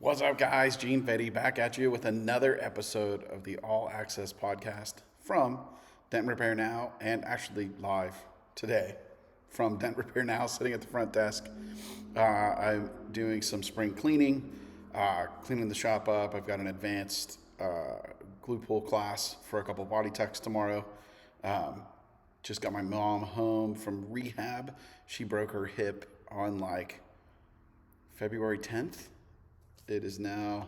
What's up, guys? Gene Fetty back at you with another episode of the All Access podcast from Dent Repair Now, and actually live today from Dent Repair Now, sitting at the front desk. I'm doing some spring cleaning, cleaning the shop up. I've got an advanced glue pull class for a couple body techs tomorrow. Just got my mom home from rehab. She broke her hip on February 10th. It is now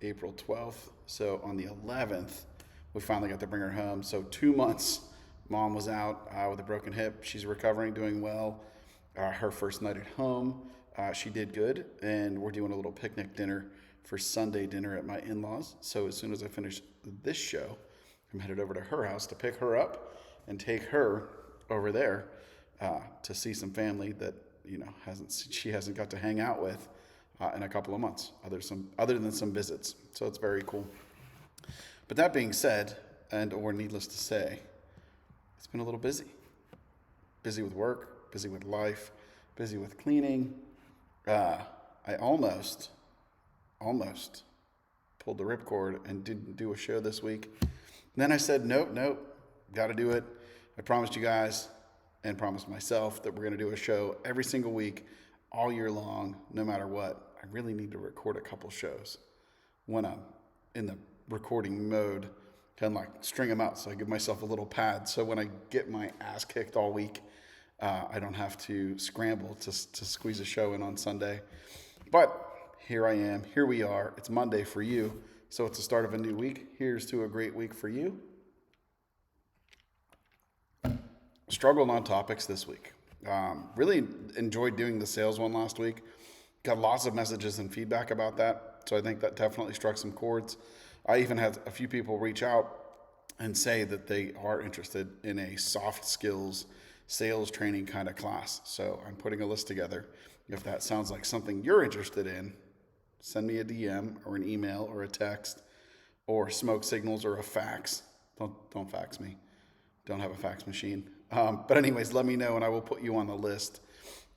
April 12th. So on the 11th, we finally got to bring her home. So 2 months, mom was out with a broken hip. She's recovering, doing well. Her first night at home, she did good. And we're doing a little picnic dinner for Sunday dinner at my in-laws. So as soon as I finish this show, I'm headed over to her house to pick her up and take her over there to see some family that she hasn't got to hang out with in a couple of months, other than some visits. So it's very cool. But that being said, or needless to say, it's been a little busy. Busy with work, busy with life, busy with cleaning. I almost pulled the ripcord and didn't do a show this week. And then I said, nope, got to do it. I promised you guys and promised myself that we're going to do a show every single week, all year long, no matter what. I really need to record a couple shows when I'm in the recording mode, kind of string them out so I give myself a little pad. So when I get my ass kicked all week, I don't have to scramble to squeeze a show in on Sunday. But here I am. Here we are. It's Monday for you. So it's the start of a new week. Here's to a great week for you. Struggled on topics this week. Really enjoyed doing the sales one last week. Got lots of messages and feedback about that. So I think that definitely struck some chords. I even had a few people reach out and say that they are interested in a soft skills sales training kind of class. So I'm putting a list together. If that sounds like something you're interested in, send me a DM or an email or a text or smoke signals or a fax. Don't fax me. Don't have a fax machine. But anyways, let me know and I will put you on the list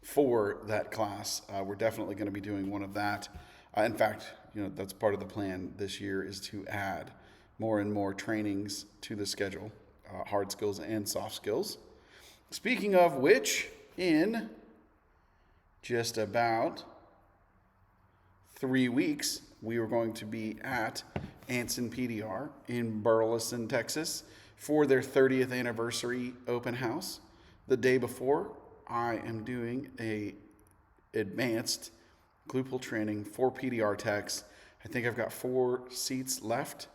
for that class. We're definitely going to be doing one of that. In fact, that's part of the plan this year is to add more and more trainings to the schedule, hard skills and soft skills. Speaking of which, in just about 3 weeks, we are going to be at Anson PDR in Burleson, Texas for their 30th anniversary open house. The day before, I am doing a advanced glue pull training for PDR techs. I think I've got 4 seats left.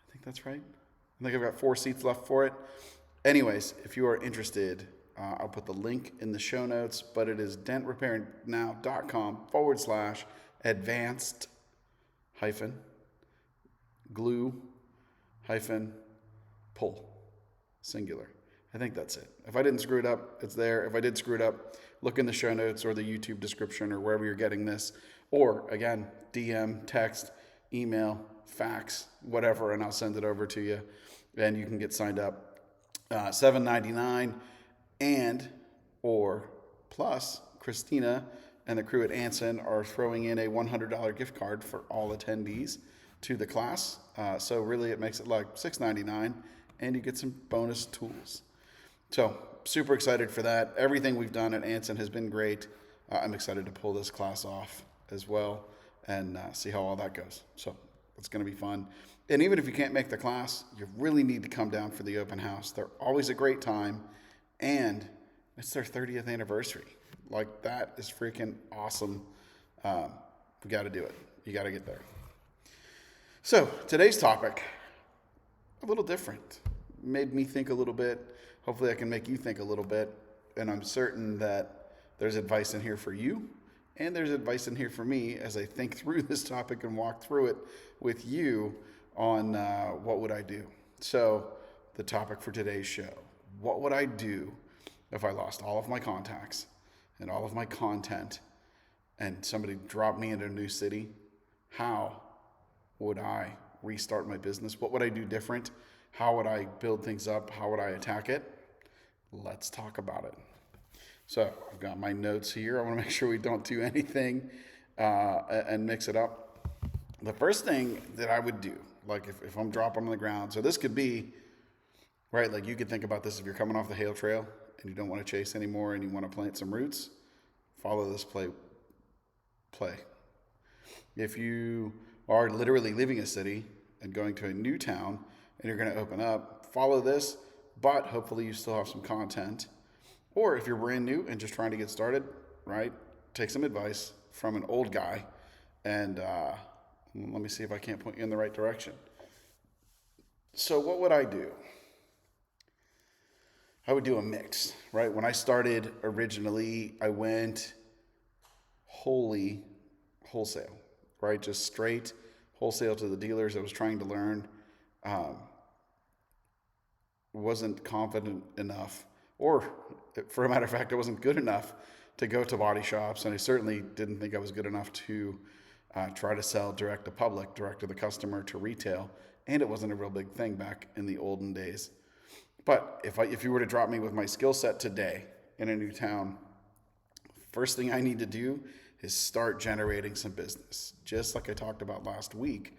I think that's right. I think I've got 4 seats left for it. Anyways, if you are interested, I'll put the link in the show notes, but it is dentrepair.com/advanced-glue-pull, singular. I think that's it. If I didn't screw it up, it's there. If I did screw it up, look in the show notes or the YouTube description or wherever you're getting this. Or, again, DM, text, email, fax, whatever, and I'll send it over to you. And you can get signed up. $7.99 or plus Christina and the crew at Anson are throwing in a $100 gift card for all attendees to the class. So really it makes it like $6.99 and you get some bonus tools. So super excited for that. Everything we've done at Anson has been great. I'm excited to pull this class off as well and see how all that goes. So it's going to be fun. And even if you can't make the class, you really need to come down for the open house. They're always a great time. And it's their 30th anniversary. That is freaking awesome. We got to do it. You got to get there. So today's topic, a little different. Made me think a little bit. Hopefully I can make you think a little bit. And I'm certain that there's advice in here for you. And there's advice in here for me as I think through this topic and walk through it with you on what would I do. So the topic for today's show, what would I do if I lost all of my contacts and all of my content and somebody dropped me into a new city? How would I restart my business? What would I do different? How would I build things up? How would I attack it? Let's talk about it. So I've got my notes here. I want to make sure we don't do anything and mix it up. The first thing that I would do, like if I'm dropping on the ground, so this could be, right, like you could think about this if you're coming off the hail trail and you don't want to chase anymore and you want to plant some roots, follow this play. If you are literally leaving a city and going to a new town and you're going to open up, follow this, but hopefully you still have some content. Or if you're brand new and just trying to get started, right, take some advice from an old guy and let me see if I can't point you in the right direction. So what would I do? I would do a mix, right? When I started originally, I went wholesale, right? Just straight wholesale to the dealers. I was trying to learn, wasn't confident enough, or for a matter of fact, I wasn't good enough to go to body shops, and I certainly didn't think I was good enough to try to sell direct to public, direct to the customer, to retail, and it wasn't a real big thing back in the olden days. But if you were to drop me with my skill set today in a new town, first thing I need to do is start generating some business. Just like I talked about last week,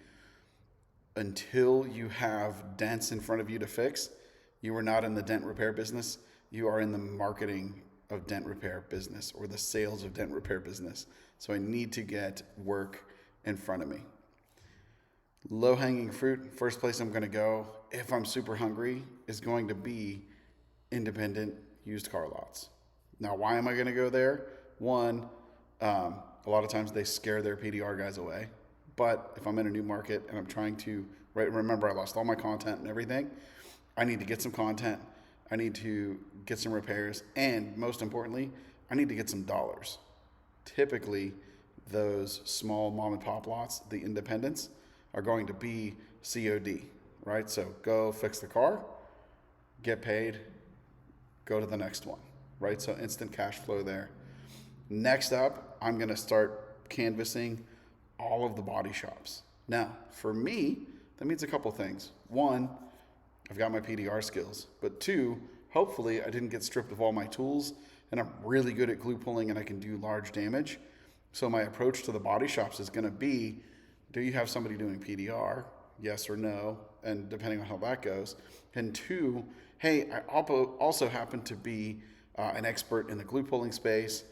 until you have dents in front of you to fix, you are not in the dent repair business. You are in the marketing of dent repair business or the sales of dent repair business. So I need to get work in front of me. Low-hanging fruit, first place I'm going to go, if I'm super hungry, is going to be independent used car lots. Now, why am I going to go there? One, a lot of times they scare their PDR guys away. But if I'm in a new market and I'm trying to, right, remember I lost all my content and everything, I need to get some content, I need to get some repairs, and most importantly, I need to get some dollars. Typically, those small mom and pop lots, the independents, are going to be COD, right? So go fix the car, get paid, go to the next one, right? So instant cash flow there. Next up, I'm going to start canvassing all of the body shops. Now, for me, that means a couple things. One, I've got my PDR skills, but two, hopefully I didn't get stripped of all my tools and I'm really good at glue pulling and I can do large damage. So my approach to the body shops is going to be, do you have somebody doing PDR? Yes or no, and depending on how that goes. And two, hey, I also happen to be an expert in the glue pulling space.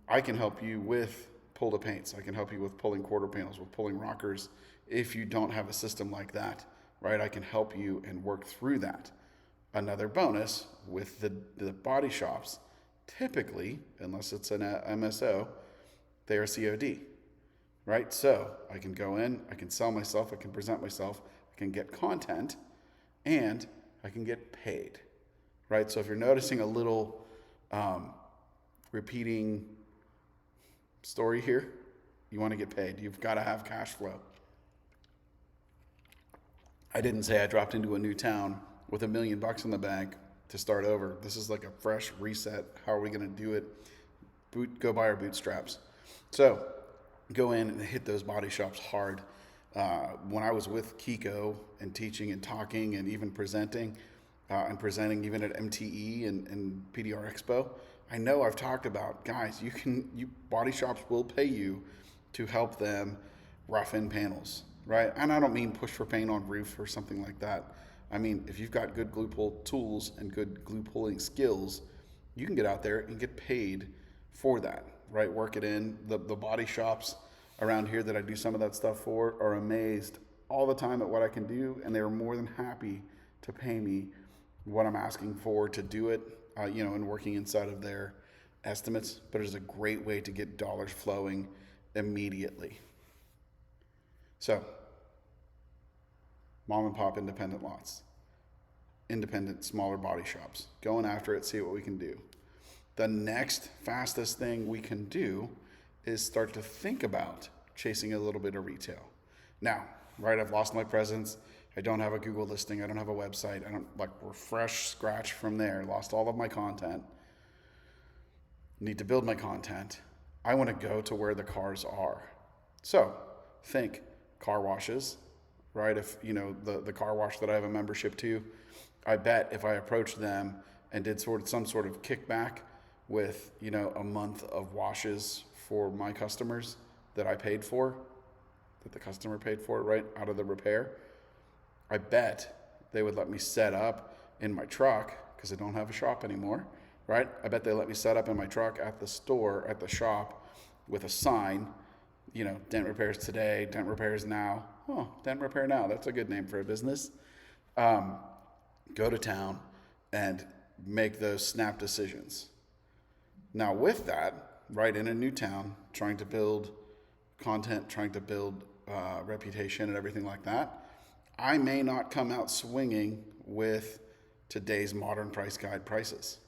I can help you with pull to paints. I can help you with pulling quarter panels, with pulling rockers. If you don't have a system like that, right, I can help you and work through that. Another bonus with the body shops, typically, unless it's an MSO, they are COD. Right? So I can go in, I can sell myself, I can present myself, I can get content, and I can get paid. Right? So if you're noticing a little repeating story here, you want to get paid. You've got to have cash flow. I didn't say I dropped into a new town with $1 million in the bank to start over. This is like a fresh reset. How are we going to do it? Go buy our bootstraps. So go in and hit those body shops hard. When I was with Kiko and teaching and talking and even presenting even at MTE and PDR Expo, I know I've talked about, guys, body shops will pay you to help them rough in panels, right? And I don't mean push for paint on roof or something like that. I mean, if you've got good glue pull tools and good glue pulling skills, you can get out there and get paid for that, right? Work it in. The body shops around here that I do some of that stuff for are amazed all the time at what I can do, and they are more than happy to pay me what I'm asking for to do it, and working inside of their estimates. But it's a great way to get dollars flowing immediately. So, mom and pop independent lots, independent smaller body shops, going after it, see what we can do. The next fastest thing we can do is start to think about chasing a little bit of retail. Now, right, I've lost my presence. I don't have a Google listing. I don't have a website. We're fresh scratch from there. Lost all of my content. Need to build my content. I want to go to where the cars are. So think car washes, right? If, the car wash that I have a membership to, I bet if I approached them and did some sort of kickback with, a month of washes for my customers, that I paid for, that the customer paid for, right, out of the repair, I bet they would let me set up in my truck, because I don't have a shop anymore, right? I bet they let me set up in my truck at the store, at the shop, with a sign, Dent Repairs Today, Dent Repairs Now. Oh, Dent Repair Now, that's a good name for a business. Go to town and make those snap decisions. Now with that, right, in a new town, trying to build content, trying to build reputation and everything like that, I may not come out swinging with today's modern price guide prices,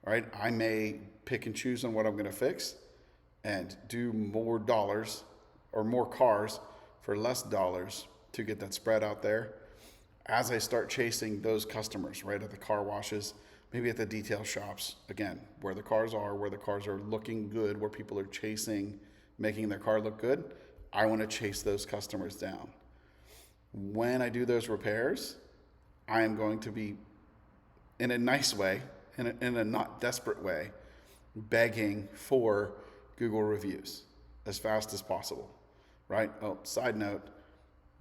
right? I may pick and choose on what I'm going to fix and do more dollars or more cars for less dollars to get that spread out there as I start chasing those customers, right, at the car washes, maybe at the detail shops, again, where the cars are looking good, where people are chasing, making their car look good. I want to chase those customers down. When I do those repairs, I am going to be, in a nice way, in a not desperate way, begging for Google reviews as fast as possible, right? Oh, side note,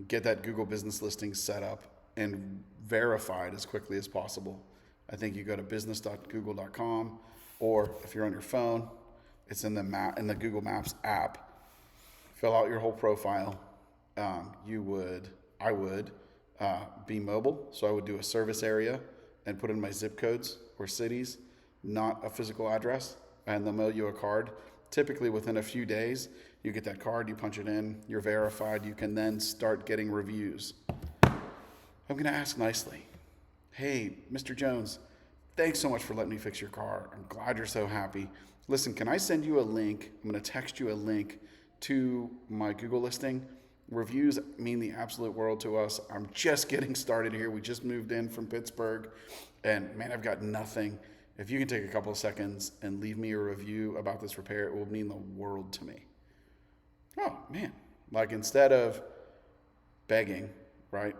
get that Google business listing set up and verified as quickly as possible. I think you go to business.google.com, or if you're on your phone, it's in the Google Maps app. Fill out your whole profile. I would be mobile, so I would do a service area and put in my zip codes or cities, not a physical address, and they'll mail you a card. Typically within a few days, you get that card, you punch it in, you're verified, you can then start getting reviews. I'm gonna ask nicely, hey, Mr. Jones, thanks so much for letting me fix your car. I'm glad you're so happy. Listen, can I send you a link? I'm gonna text you a link to my Google listing. Reviews mean the absolute world to us. I'm just getting started here. We just moved in from Pittsburgh, and man, I've got nothing. If you can take a couple of seconds and leave me a review about this repair, it will mean the world to me. Oh, man. Like, instead of begging, right,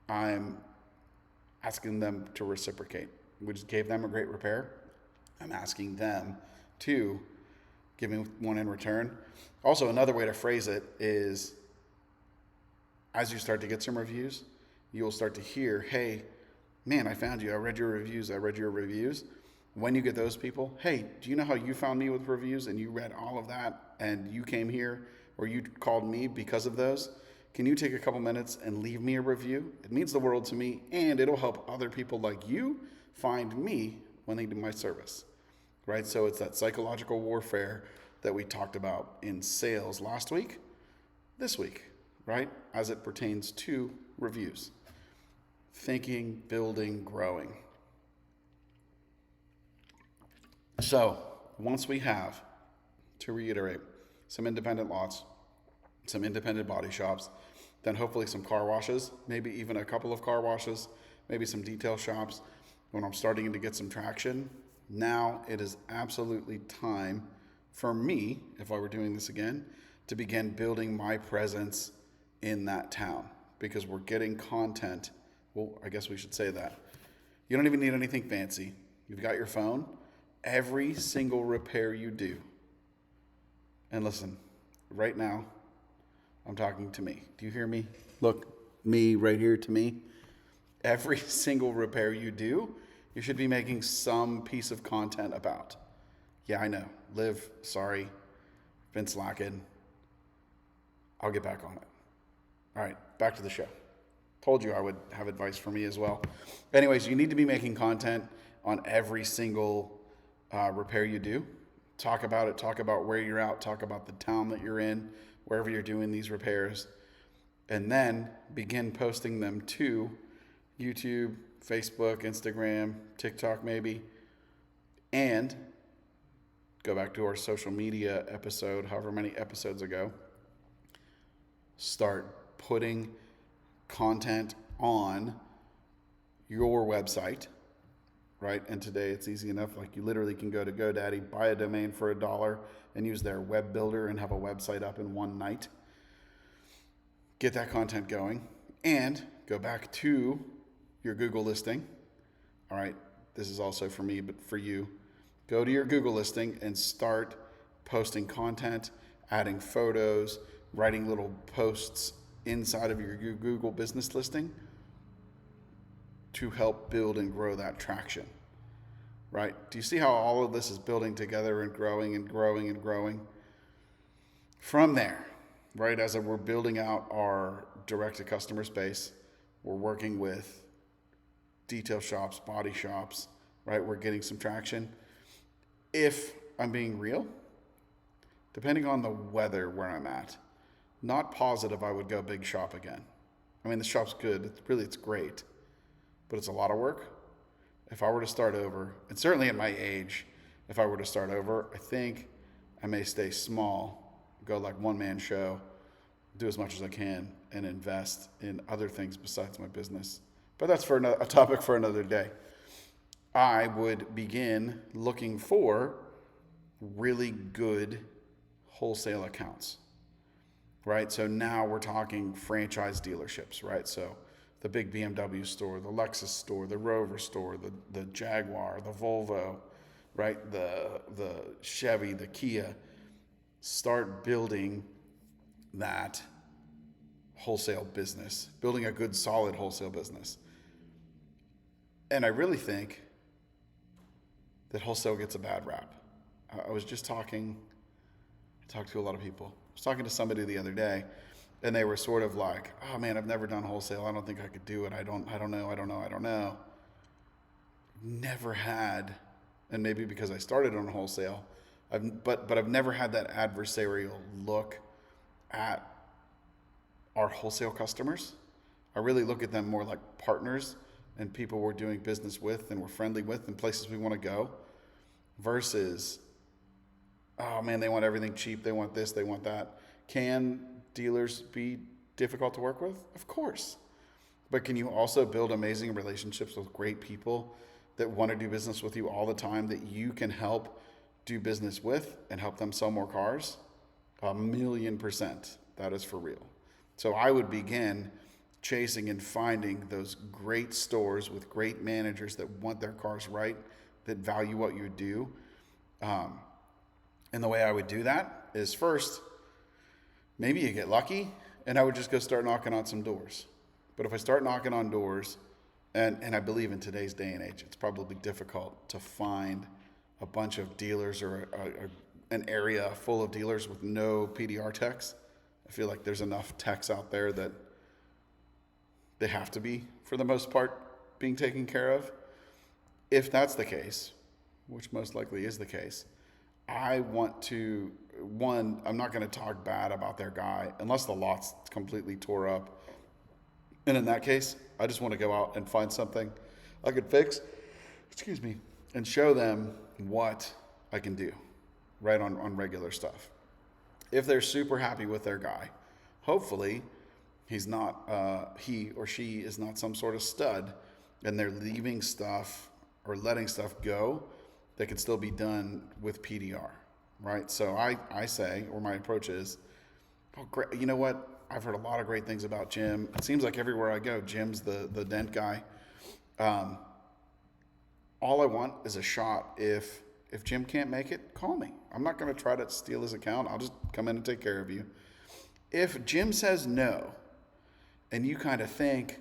I'm asking them to reciprocate. We just gave them a great repair. I'm asking them to give me one in return. Also, another way to phrase it is, as you start to get some reviews, you'll start to hear, hey, man, I found you. I read your reviews. When you get those people, hey, do you know how you found me with reviews and you read all of that and you came here or you called me because of those? Can you take a couple minutes and leave me a review? It means the world to me, and it'll help other people like you find me when they do my service, right? So it's that psychological warfare that we talked about in sales last week, this week, right? As it pertains to reviews. Thinking, building, growing. So once we have, to reiterate, some independent lots, some independent body shops, then hopefully some car washes, maybe even a couple of car washes, maybe some detail shops. When I'm starting to get some traction, now it is absolutely time for me, if I were doing this again, to begin building my presence in that town, because we're getting content. Well, I guess we should say that. You don't even need anything fancy. You've got your phone. Every single repair you do, and listen, right now, I'm talking to me. Do you hear me? Look, me right here to me. Every single repair you do, you should be making some piece of content about. Yeah, I know. Sorry, been slacking. I'll get back on it. All right, back to the show. Told you I would have advice for me as well. Anyways, you need to be making content on every single repair you do. Talk about it. Talk about where you're at. Talk about the town that you're in, wherever you're doing these repairs. And then begin posting them to YouTube, Facebook, Instagram, TikTok maybe. And go back to our social media episode, however many episodes ago. Start putting content on your website, right? And today it's easy enough. Like, you literally can go to GoDaddy, buy a domain for $1 and use their web builder and have a website up in one night. Get that content going and go back to your Google listing. All right, this is also for me, but for you, go to your Google listing and start posting content, adding photos, writing little posts inside of your Google business listing to help build and grow that traction, right? Do you see how all of this is building together and growing and growing and growing? From there, right, as we're building out our direct-to-customer space, we're working with detail shops, body shops, right? We're getting some traction. If I'm being real, depending on the weather where I'm at, not positive I would go big shop again. I mean, the shop's good. It's great, but it's a lot of work. If I were to start over, and certainly at my age, if I were to start over, I think I may stay small, go like one-man show, do as much as I can, and invest in other things besides my business. But that's for a topic for another day. I would begin looking for really good wholesale accounts, right? So now we're talking franchise dealerships, right? So the big BMW store, the Lexus store, the Rover store, the Jaguar, the Volvo, right? The Chevy, the Kia. Start building that wholesale business, building a good, solid wholesale business. And I really think that wholesale gets a bad rap. I was just talking to a lot of people. I was talking to somebody the other day, and they were sort of like, "Oh man, I've never done wholesale. I don't think I could do it. I don't know. Never had," and maybe because I started on wholesale, but I've never had that adversarial look at our wholesale customers. I really look at them more like partners and people we're doing business with and we're friendly with and places we want to go, versus, oh man, they want everything cheap. They want this, they want that. Can dealers be difficult to work with? Of course. But can you also build amazing relationships with great people that want to do business with you all the time, that you can help do business with and help them sell more cars? 1,000,000%. That is for real. So I would begin chasing and finding those great stores with great managers that want their cars right, that value what you do. And the way I would do that is, first, maybe you get lucky, and I would just go start knocking on some doors. But if I start knocking on doors, and I believe in today's day and age, it's probably difficult to find a bunch of dealers or an area full of dealers with no PDR techs. I feel like there's enough techs out there that they have to be, for the most part, being taken care of. If that's the case, which most likely is the case, I want to, I'm not going to talk bad about their guy unless the lot's completely tore up. And in that case, I just want to go out and find something I could fix, and show them what I can do, right, on regular stuff. If they're super happy with their guy, hopefully he's not, he or she is not some sort of stud, and they're leaving stuff or letting stuff go that can still be done with PDR, right? So I say, or my approach is, oh, great, you know what? I've heard a lot of great things about Jim. It seems like everywhere I go, Jim's the dent guy. All I want is a shot. If Jim can't make it, call me. I'm not going to try to steal his account. I'll just come in and take care of you. If Jim says no, and you kind of think,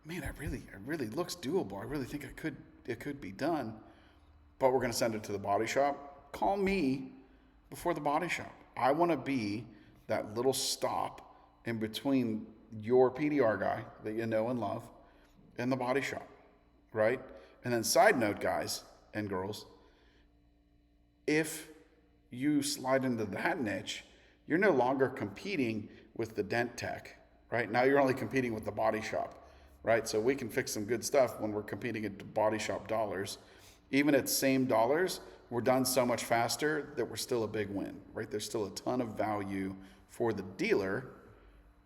man, it really looks doable. I really think it could be done, but we're going to send it to the body shop. Call me before the body shop. I want to be that little stop in between your PDR guy that you know and love and the body shop, right? And then side note, guys and girls, if you slide into that niche, you're no longer competing with the dent tech, right? Now you're only competing with the body shop, right? So we can fix some good stuff when we're competing at body shop dollars. Even at same dollars, we're done so much faster that we're still a big win, right? There's still a ton of value for the dealer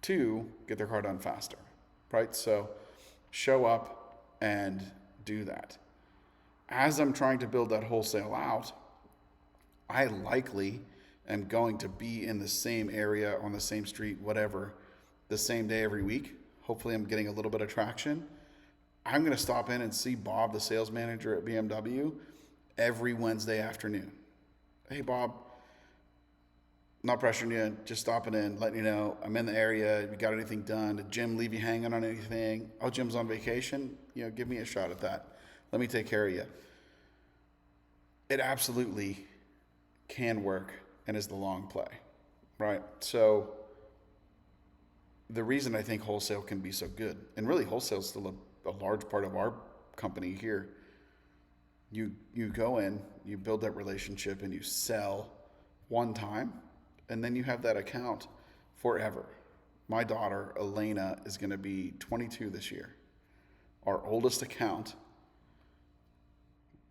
to get their car done faster, right? So show up and do that. As I'm trying to build that wholesale out, I likely am going to be in the same area, on the same street, whatever, the same day every week. Hopefully I'm getting a little bit of traction. I'm going to stop in and see Bob, the sales manager at BMW, every Wednesday afternoon. Hey, Bob, not pressuring you, just stopping in, letting you know I'm in the area. If you got anything done? Did Jim leave you hanging on anything? Oh, Jim's on vacation. Give me a shot at that. Let me take care of you. It absolutely can work and is the long play, right? So the reason I think wholesale can be so good, and really wholesale is still a large part of our company here. You go in, you build that relationship, and you sell one time, and then you have that account forever. My daughter, Elena, is going to be 22 this year. Our oldest account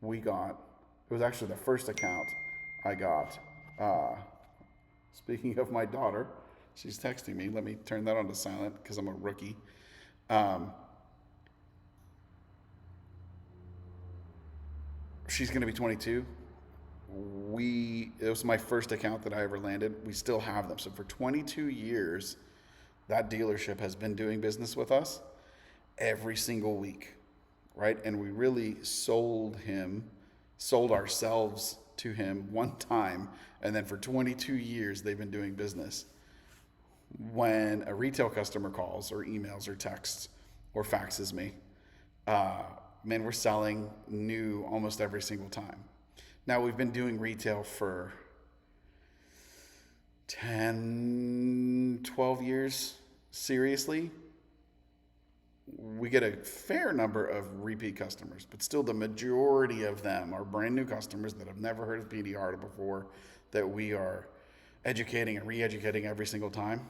it was actually the first account I got. Speaking of my daughter, she's texting me. Let me turn that on to silent because I'm a rookie. She's going to be 22. It was my first account that I ever landed. We still have them. So for 22 years, that dealership has been doing business with us every single week, right? And we really sold ourselves to him one time. And then for 22 years, they've been doing business. When a retail customer calls or emails or texts or faxes me, man, we're selling new almost every single time. Now, we've been doing retail for 10, 12 years, seriously. We get a fair number of repeat customers, but still the majority of them are brand new customers that have never heard of PDR before, that we are educating and re-educating every single time.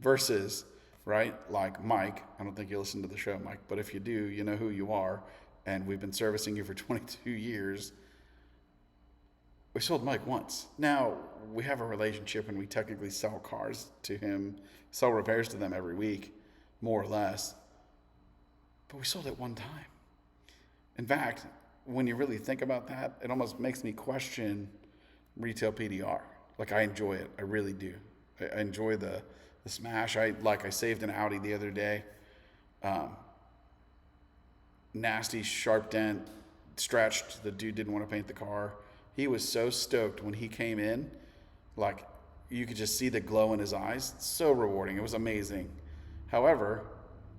Versus, right, like Mike, I don't think you listen to the show, Mike, but if you do, you know who you are, and we've been servicing you for 22 years. We sold Mike once. Now, we have a relationship and we technically sell cars to him, sell repairs to them every week, more or less. But we sold it one time. In fact, when you really think about that, it almost makes me question retail PDR. Like, I enjoy it. I really do. I enjoy the smash. I saved an Audi the other day. Nasty, sharp dent, stretched. The dude didn't want to paint the car. He was so stoked when he came in. Like, you could just see the glow in his eyes. So rewarding. It was amazing. However,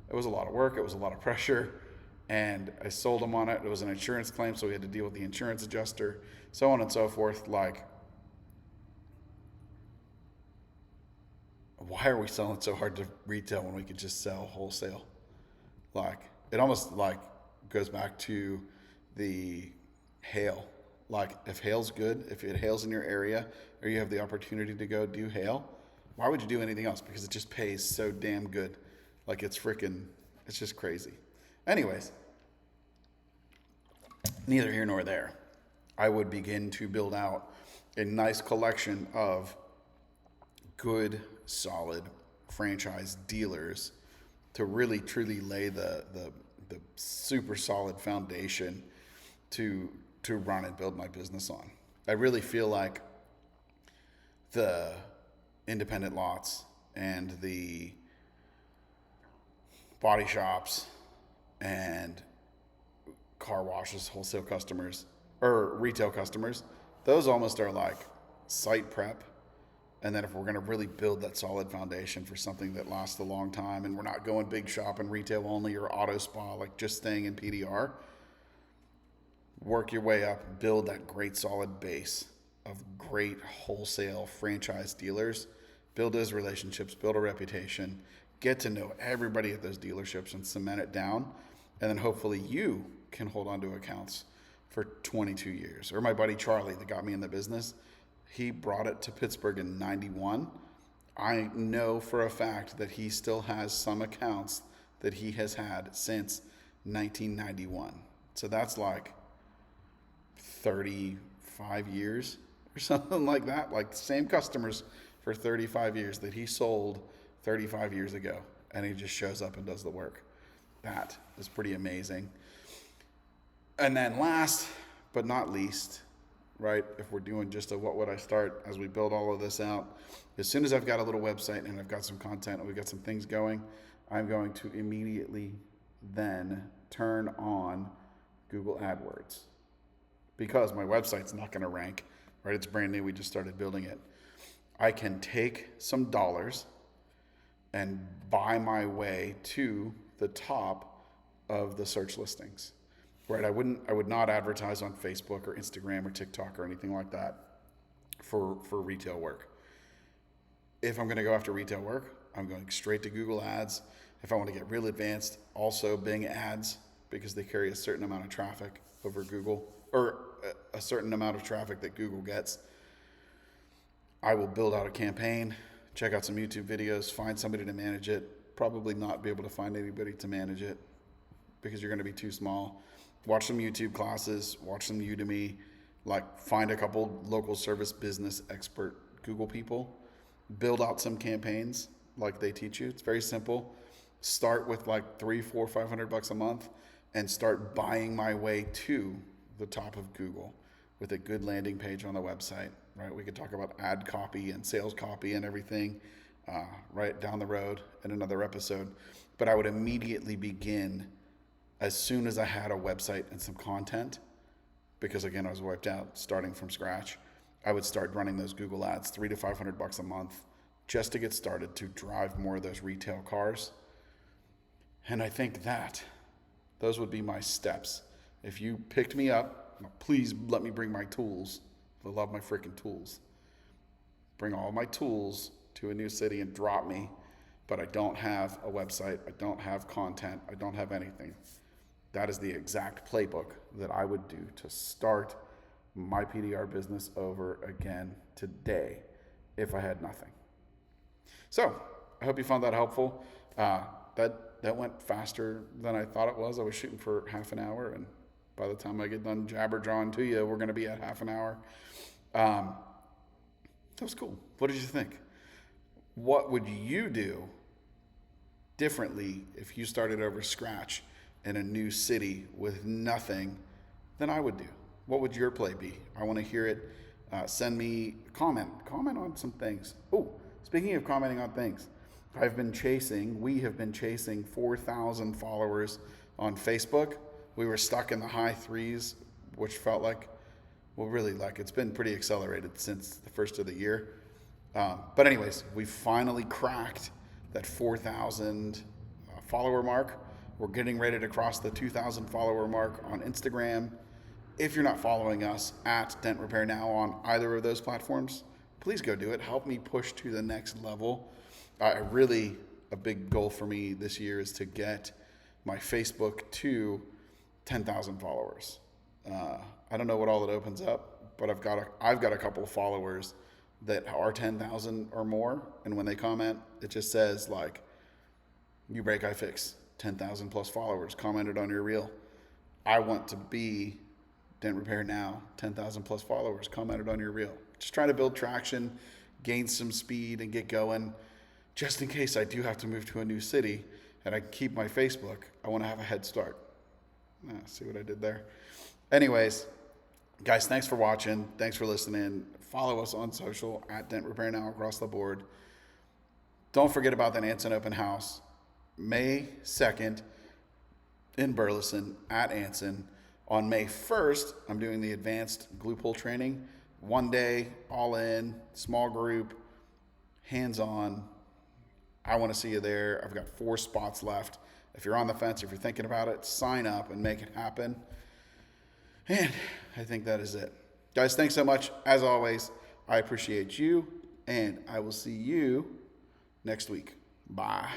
it was a lot of work. It was a lot of pressure. And I sold him on it. It was an insurance claim, so we had to deal with the insurance adjuster, so on and so forth. Like, why are we selling so hard to retail when we could just sell wholesale? Like, it almost like goes back to the hail. Like, if hail's good, if it hails in your area, or you have the opportunity to go do hail, why would you do anything else? Because it just pays so damn good. Like, it's just crazy. Anyways, neither here nor there. I would begin to build out a nice collection of good, solid franchise dealers to really, truly lay the super solid foundation to run and build my business on. I really feel like the independent lots and the body shops and car washes, wholesale customers, or retail customers, those almost are like site prep. And then if we're going to really build that solid foundation for something that lasts a long time, and we're not going big shop and retail only or auto spa, like just staying in PDR, work your way up, build that great solid base of great wholesale franchise dealers, build those relationships, build a reputation, get to know everybody at those dealerships and cement it down. And then hopefully you can hold on to accounts for 22 years. Or my buddy Charlie that got me in the business, he brought it to Pittsburgh in 91. I know for a fact that he still has some accounts that he has had since 1991. So that's like 35 years or something like that. Like the same customers for 35 years that he sold 35 years ago. And he just shows up and does the work. That is pretty amazing. And then last but not least, right, if we're doing just a what would I start as we build all of this out, as soon as I've got a little website and I've got some content and we've got some things going, I'm going to immediately then turn on Google AdWords, because my website's not going to rank, right? It's brand new. We just started building it. I can take some dollars and buy my way to the top of the search listings, right? I would not advertise on Facebook or Instagram or TikTok or anything like that for retail work. If I'm going to go after retail work, I'm going straight to Google Ads. If I want to get real advanced, also Bing Ads, because they carry a certain amount of traffic over Google, or a certain amount of traffic that Google gets. I will build out a campaign, check out some YouTube videos, find somebody to manage it. Probably not be able to find anybody to manage it because you're going to be too small. Watch some YouTube classes, watch some Udemy, like find a couple local service business expert Google people, build out some campaigns like they teach you. It's very simple. Start with like $300, $400, $500 a month and start buying my way to the top of Google with a good landing page on the website, right? We could talk about ad copy and sales copy and everything right down the road in another episode. But I would immediately begin as soon as I had a website and some content, because again, I was wiped out starting from scratch. I would start running those Google ads, $300 to $500 a month, just to get started to drive more of those retail cars. And I think that those would be my steps. If you picked me up, please let me bring my tools. I love my freaking tools. Bring all my tools to a new city and drop me, but I don't have a website, I don't have content, I don't have anything. That is the exact playbook that I would do to start my PDR business over again today if I had nothing. So I hope you found that helpful. That went faster than I thought it was. I was shooting for half an hour, and by the time I get done jabber jawing to you, we're going to be at half an hour. That was cool. What did you think? What would you do differently if you started over scratch in a new city with nothing than I would do? What would your play be? I want to hear it. Send me comment on some things. Oh, speaking of commenting on things, we have been chasing 4,000 followers on Facebook. We were stuck in the high threes, which felt like, well, really, like it's been pretty accelerated since the first of the year. But anyways, we finally cracked that 4,000 follower mark. We're getting ready to cross the 2,000 follower mark on Instagram. If you're not following us at Dent Repair Now on either of those platforms, please go do it. Help me push to the next level. A big goal for me this year is to get my Facebook to 10,000 followers. I don't know what all it opens up, but I've got a couple of followers that are 10,000 or more, and when they comment, it just says like, "You break, I fix." 10,000 plus followers commented on your reel. I want to be Dent Repair Now, 10,000 plus followers commented on your reel. Just trying to build traction, gain some speed, and get going. Just in case I do have to move to a new city and I keep my Facebook, I want to have a head start. See what I did there? Anyways, guys, thanks for watching. Thanks for listening. Follow us on social at Dent Repair Now across the board. Don't forget about that Anson open house, May 2nd in Burleson at Anson. On May 1st, I'm doing the advanced glue pull training. 1 day, all in, small group, hands-on. I want to see you there. I've got 4 spots left. If you're on the fence, if you're thinking about it, sign up and make it happen. And I think that is it. Guys, thanks so much. As always, I appreciate you, and I will see you next week. Bye.